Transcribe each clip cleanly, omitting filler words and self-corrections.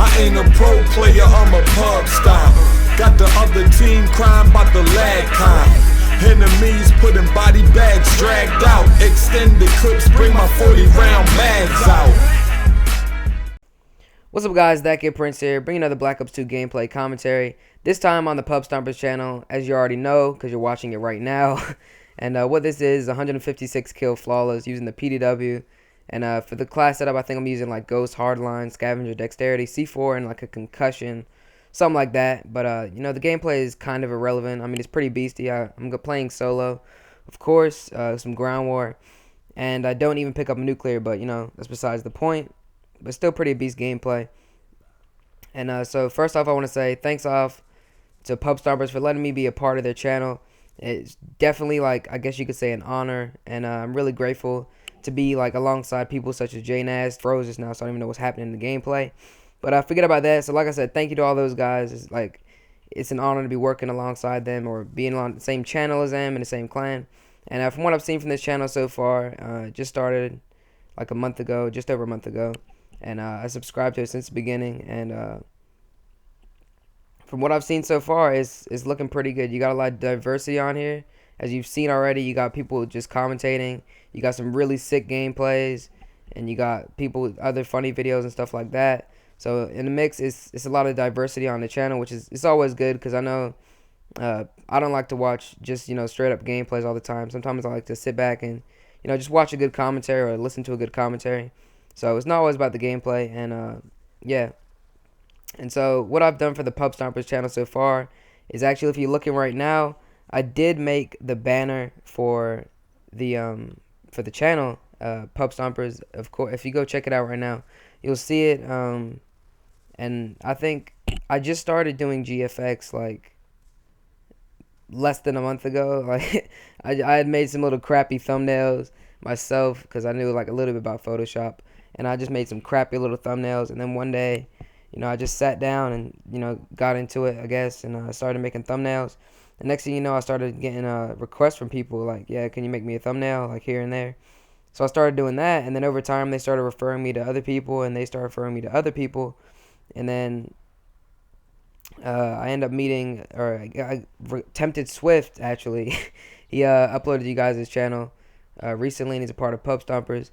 I ain't a pro player, I'm a pub stomper. Got the other team crying about the lag time. Enemies putting body bags dragged out. Extended clips bring my 40-round mags out. What's up guys, That Kid Prince here, bringing another Black Ops 2 gameplay commentary. This time on the PUBStomperz channel, as you already know, because you're watching it right now. And what this is, 156 kill flawless using the PDW. And for the class setup, I think I'm using like Ghost, Hardline, Scavenger, Dexterity, C4, and like a Concussion. Something like that. But, you know, the gameplay is kind of irrelevant. I mean, it's pretty beastie. I'm playing solo, of course, some ground war. And I don't even pick up a nuclear, but, you know, that's besides the point. But still pretty beast gameplay. And so first off, I want to say thanks off to PUBStomperz for letting me be a part of their channel. It's definitely, like, I guess you could say an honor. And I'm really grateful to be like alongside people such as JNaz, froze just now, so I don't even know what's happening in the gameplay. But forget about that. So like I said, thank you to all those guys. It's an honor to be working alongside them or being on the same channel as them in the same clan. And from what I've seen from this channel so far, just started like a month ago, just over a month ago, and I subscribed to it since the beginning. And from what I've seen so far, it's looking pretty good. You got a lot of diversity on here. As you've seen already, you got people just commentating. You got some really sick gameplays, and you got people with other funny videos and stuff like that. So in the mix, it's a lot of diversity on the channel, which is it's always good because I know I don't like to watch just, you know, straight up gameplays all the time. Sometimes I like to sit back and, you know, just watch a good commentary or listen to a good commentary. So it's not always about the gameplay, and yeah. And so what I've done for the PUBStomperz channel so far is actually, if you're looking right now, I did make the banner for the channel, PUBStomperz. Of course, if you go check it out right now, you'll see it. And I think I just started doing GFX like less than a month ago. Like I had made some little crappy thumbnails myself because I knew like a little bit about Photoshop, and I just made some crappy little thumbnails. And then one day, you know, I just sat down and, you know, got into it, I guess, and I started making thumbnails. The next thing you know, I started getting requests from people like, yeah, can you make me a thumbnail, like here and there. So I started doing that, and then over time they started referring me to other people, and they started referring me to other people, and then I ended up meeting, or I tempted Swift, actually. He uploaded you guys' channel recently, and he's a part of PUBStomperz,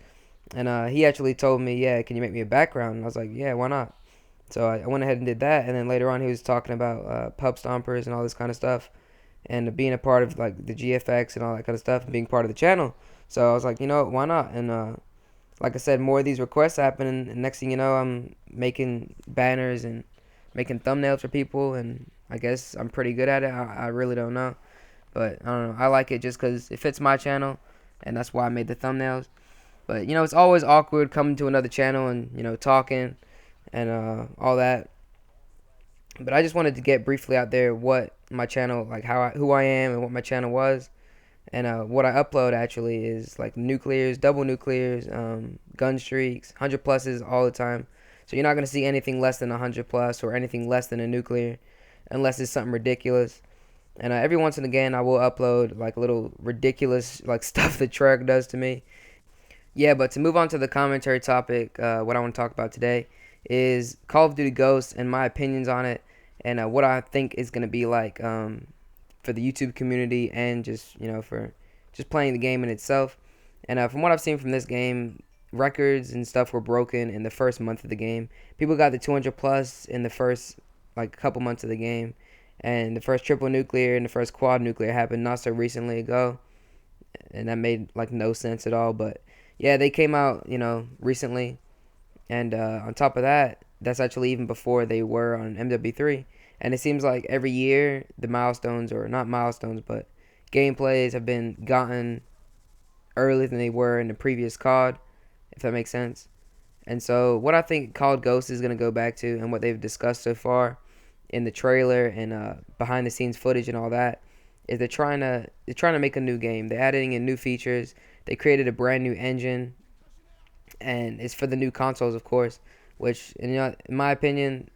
and he actually told me, yeah, can you make me a background? And I was like, yeah, why not? So I went ahead and did that, and then later on he was talking about PUBStomperz and all this kind of stuff, and being a part of like the GFX and all that kind of stuff, and being part of the channel. So I was like, you know, why not? And like I said, more of these requests happen, and next thing you know, I'm making banners and making thumbnails for people, and I guess I'm pretty good at it. I really don't know, but I don't know. I like it just because it fits my channel, and that's why I made the thumbnails. But, you know, it's always awkward coming to another channel and, you know, talking and all that. But I just wanted to get briefly out there what my channel, like who I am and what my channel was. And what I upload actually is like nuclears, double nuclears, gun streaks, 100 pluses all the time. So you're not going to see anything less than 100 plus or anything less than a nuclear unless it's something ridiculous. And every once and again I will upload like little ridiculous like stuff that Treyarch does to me. Yeah, but to move on to the commentary topic, what I want to talk about today is Call of Duty Ghosts and my opinions on it, and what I think is going to be like for the YouTube community, and just, you know, for just playing the game in itself. And from what I've seen from this game, records and stuff were broken in the first month of the game. People got the 200 plus in the first like couple months of the game, and the first triple nuclear and the first quad nuclear happened not so recently ago, and that made like no sense at all. But yeah, they came out, you know, recently, and on top of that, that's actually even before they were on MW3. And it seems like every year the milestones, or not milestones, but gameplays have been gotten earlier than they were in the previous COD, if that makes sense. And so what I think COD Ghosts is going to go back to, and what they've discussed so far in the trailer and behind the scenes footage and all that, is they're trying to make a new game. They're adding in new features. They created a brand new engine, and it's for the new consoles, of course, which, you know, in my opinion,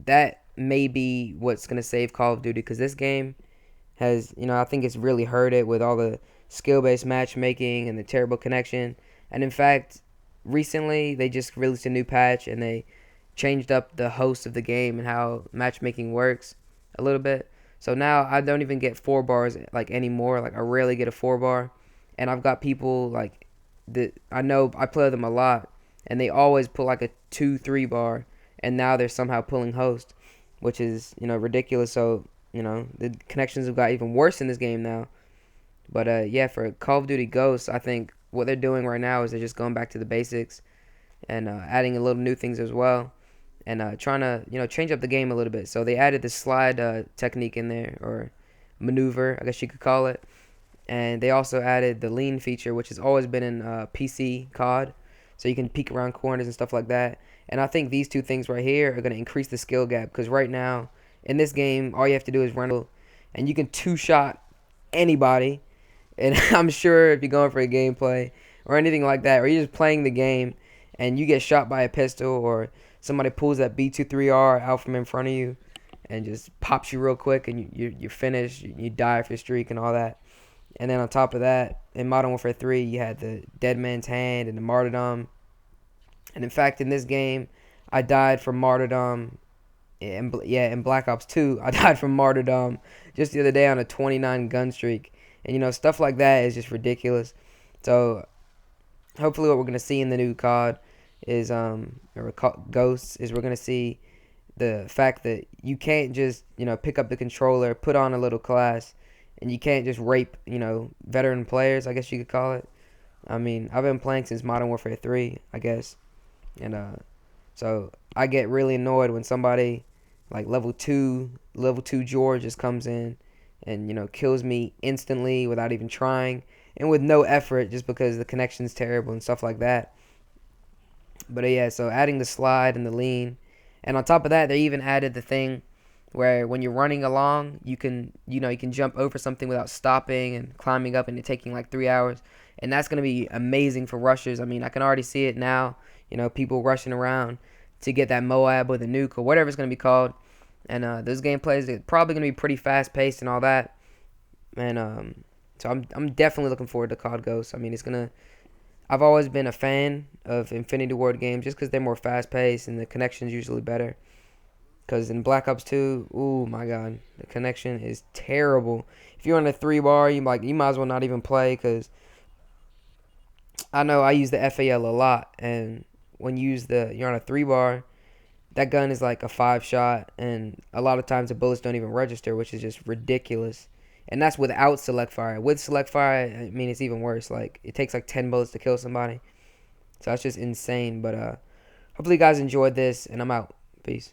that may be what's going to save Call of Duty, because this game has, you know, I think it's really hurt it with all the skill-based matchmaking and the terrible connection. And in fact, recently they just released a new patch, and they changed up the host of the game and how matchmaking works a little bit. So now I don't even get 4 bars like anymore. Like I rarely get a 4 bar, and I've got people like that I know I play them a lot, and they always put like a 2-3 bar, and now they're somehow pulling host, which is ridiculous. So the connections have got even worse in this game now. But yeah, for Call of Duty Ghosts, I think what they're doing right now is they're just going back to the basics and adding a little new things as well, and trying to change up the game a little bit. So they added the slide technique in there, or maneuver, I guess you could call it. And they also added the lean feature, which has always been in PC COD, so you can peek around corners and stuff like that. And I think these two things right here are going to increase the skill gap, because right now in this game all you have to do is run, and you can two-shot anybody. And I'm sure if you're going for a gameplay or anything like that, or you're just playing the game and you get shot by a pistol, or somebody pulls that B23R out from in front of you and just pops you real quick, and you're finished, you die for your streak and all that. And then on top of that, in Modern Warfare 3, you had the Dead Man's Hand and the Martyrdom. And in fact, in this game, I died from Martyrdom. In Black Ops 2, I died from Martyrdom just the other day on a 29 gun streak. And stuff like that is just ridiculous. So hopefully what we're going to see in the new COD is Ghosts, is we're going to see the fact that you can't just pick up the controller, put on a little class, and you can't just rape veteran players, I guess you could call it. I mean, I've been playing since Modern Warfare 3, I guess. And so I get really annoyed when somebody like level 2 George just comes in and kills me instantly without even trying, and with no effort, just because the connection's terrible and stuff like that. But yeah, so adding the slide and the lean, and on top of that, they even added the thing where when you're running along, you can jump over something without stopping and climbing up, and it taking like 3 hours, and that's gonna be amazing for rushers. I mean, I can already see it now. People rushing around to get that Moab or the nuke or whatever it's gonna be called. And those gameplays are probably going to be pretty fast-paced and all that. And so I'm definitely looking forward to COD Ghosts. I mean, I've always been a fan of Infinity Ward games just because they're more fast-paced and the connection's usually better. Because in Black Ops 2, oh my God, the connection is terrible. If you're on a 3-bar, you might as well not even play, because I know I use the FAL a lot, and when you're on a 3-bar, that gun is like a 5-shot, and a lot of times the bullets don't even register, which is just ridiculous. And that's without select fire. With select fire, I mean, it's even worse. Like, it takes like 10 bullets to kill somebody. So that's just insane. But hopefully you guys enjoyed this, and I'm out. Peace.